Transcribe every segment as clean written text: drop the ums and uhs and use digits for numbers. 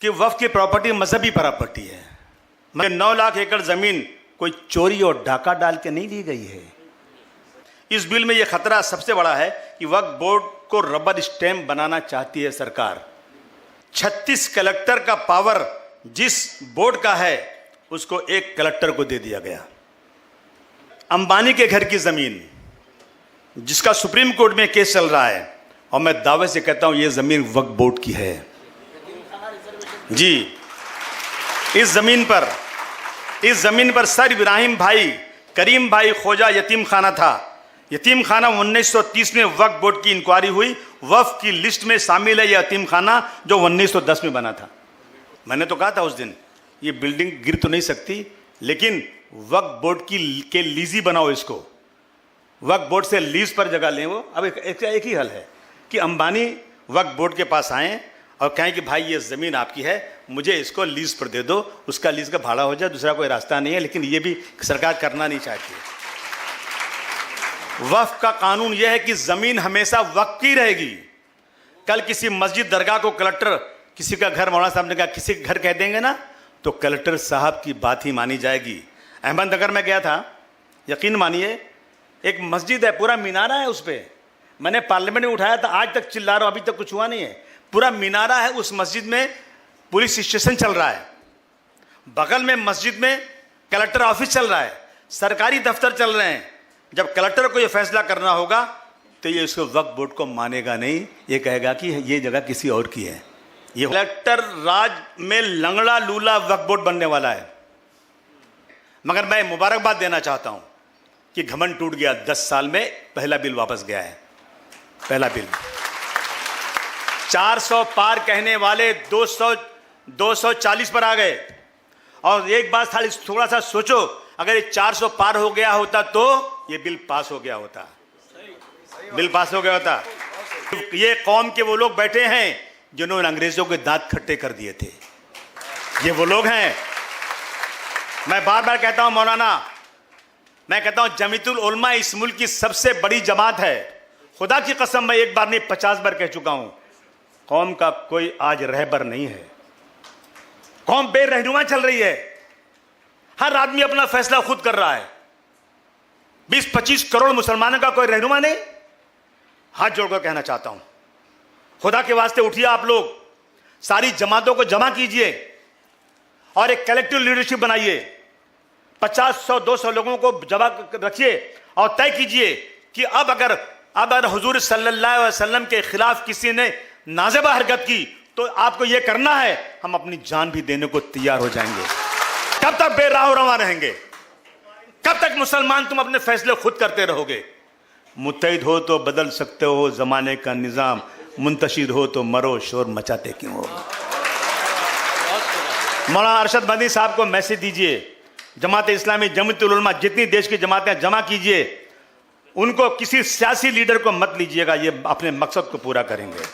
कि वक्फ की प्रॉपर्टी मजहबी प्रॉपर्टी है, मगर 9 लाख एकड़ जमीन कोई चोरी और डाका डाल के नहीं दी गई है। इस बिल में यह खतरा सबसे बड़ा है कि वक्फ बोर्ड को रबर स्टैंप बनाना चाहती है सरकार। 36 कलेक्टर का पावर जिस बोर्ड का है उसको एक कलेक्टर को दे दिया गया। अंबानी के घर की जमीन जिसका सुप्रीम कोर्ट में केस चल रहा है, और मैं दावे से कहता हूं यह जमीन वक्फ बोर्ड की है जी। इस जमीन पर सर इब्राहिम भाई करीम भाई खोजा यतीम खाना था। यतीम खाना 1930 में वक्फ बोर्ड की इंक्वायरी हुई, वक्फ की लिस्ट में शामिल है यह यतीम खाना जो 1910 में बना था। मैंने तो कहा था उस दिन ये बिल्डिंग गिर तो नहीं सकती, लेकिन वक्फ बोर्ड के लीजी बनाओ इसको, वक्फ बोर्ड से लीज पर जगह लें। वो अब एक ही हल है कि अंबानी वक्फ बोर्ड के पास आएँ और कहें कि भाई ये ज़मीन आपकी है, मुझे इसको लीज पर दे दो, उसका लीज का भाड़ा हो जाए, दूसरा कोई रास्ता नहीं है। लेकिन ये भी सरकार करना नहीं चाहती है। वक्फ का कानून यह है कि ज़मीन हमेशा वक्फ की रहेगी। कल किसी मस्जिद दरगाह को कलेक्टर, किसी का घर, मौलाना साहब ने कहा किसी का घर कह देंगे ना तो कलेक्टर साहब की बात ही मानी जाएगी। अहमदनगर में गया था, यकीन मानिए एक मस्जिद है, पूरा मीनारा है उस पर। मैंने पार्लियामेंट में उठाया था, आज तक चिल्ला रहा हूं, अभी तक कुछ हुआ नहीं है। पूरा मीनारा है, उस मस्जिद में पुलिस स्टेशन चल रहा है, बगल में मस्जिद में कलेक्टर ऑफिस चल रहा है, सरकारी दफ्तर चल रहे हैं। जब कलेक्टर को यह फैसला करना होगा तो ये उसको वक्फ बोर्ड को मानेगा नहीं, ये कहेगा कि ये जगह किसी और की है। ये कलेक्टर राज में लंगड़ा लूला वक्फ बोर्ड बनने वाला है। मगर मैं मुबारकबाद देना चाहता हूं कि घमंड टूट गया। 10 साल में पहला बिल वापस गया है। पहला बिल 400 पार कहने वाले 240 पर आ गए। और एक बात खाली थोड़ा सा सोचो, अगर ये 400 पार हो गया होता तो ये बिल पास हो गया होता, बिल पास हो गया होता। ये कौम के वो लोग बैठे हैं जिन्होंने अंग्रेजों के दांत खट्टे कर दिए थे, ये वो लोग हैं। मैं बार बार कहता हूं मौलाना, मैं कहता हूं जमीयतुल उलमा इस मुल्क की सबसे बड़ी जमात है। खुदा की कसम मैं एक बार नहीं 50 बार कह चुका हूं, कौम का कोई आज रहबर नहीं है। कौम बेरहनुमा चल रही है, हर आदमी अपना फैसला खुद कर रहा है। 20-25 करोड़ मुसलमानों का कोई रहनुमा नहीं। हाथ जोड़कर कहना चाहता हूं, खुदा के वास्ते उठिए आप लोग, सारी जमातों को जमा कीजिए और एक कलेक्टिव लीडरशिप बनाइए। 50-100-200 लोगों को जमा रखिए और तय कीजिए कि अब अगर हुजूर सल्लल्लाहु अलैहि वसल्लम के खिलाफ किसी ने नाज़ेबा हरकत की तो आपको यह करना है, हम अपनी जान भी देने को तैयार हो जाएंगे। कब तक बेराह रवा रहेंगे? कब तक मुसलमान तुम अपने फैसले खुद करते रहोगे? मुत्तहिद हो तो बदल सकते हो जमाने का निजाम, मुंतशिर हो तो मरो शोर मचाते क्यों हो। मौलाना अरशद मदनी साहब को मैसेज दीजिए, जमात इस्लामी, जमीयतुल उलमा, जितनी देश की जमातें जमा कीजिए, उनको किसी सियासी लीडर को मत लीजिएगा, ये अपने मकसद को पूरा करेंगे।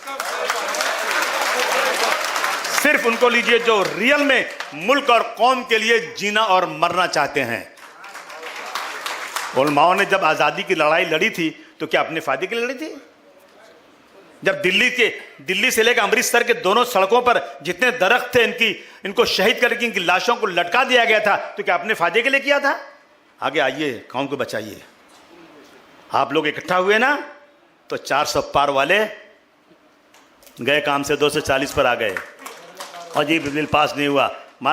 सिर्फ उनको लीजिए जो रियल में मुल्क और कौम के लिए जीना और मरना चाहते हैं। उलमाओं ने जब आज़ादी की लड़ाई लड़ी थी तो क्या अपने फायदे के लिए लड़ी थी? जब दिल्ली से लेकर अमृतसर के दोनों सड़कों पर जितने दरख्त थे इनको शहीद करके इनकी लाशों को लटका दिया गया था, तो क्या अपने फायदे के लिए किया था? आगे आइए, कौम को बचाइए। आप लोग इकट्ठा हुए ना तो 400 पार वाले गए काम से 240 पर आ गए और ये बिल पास नहीं हुआ।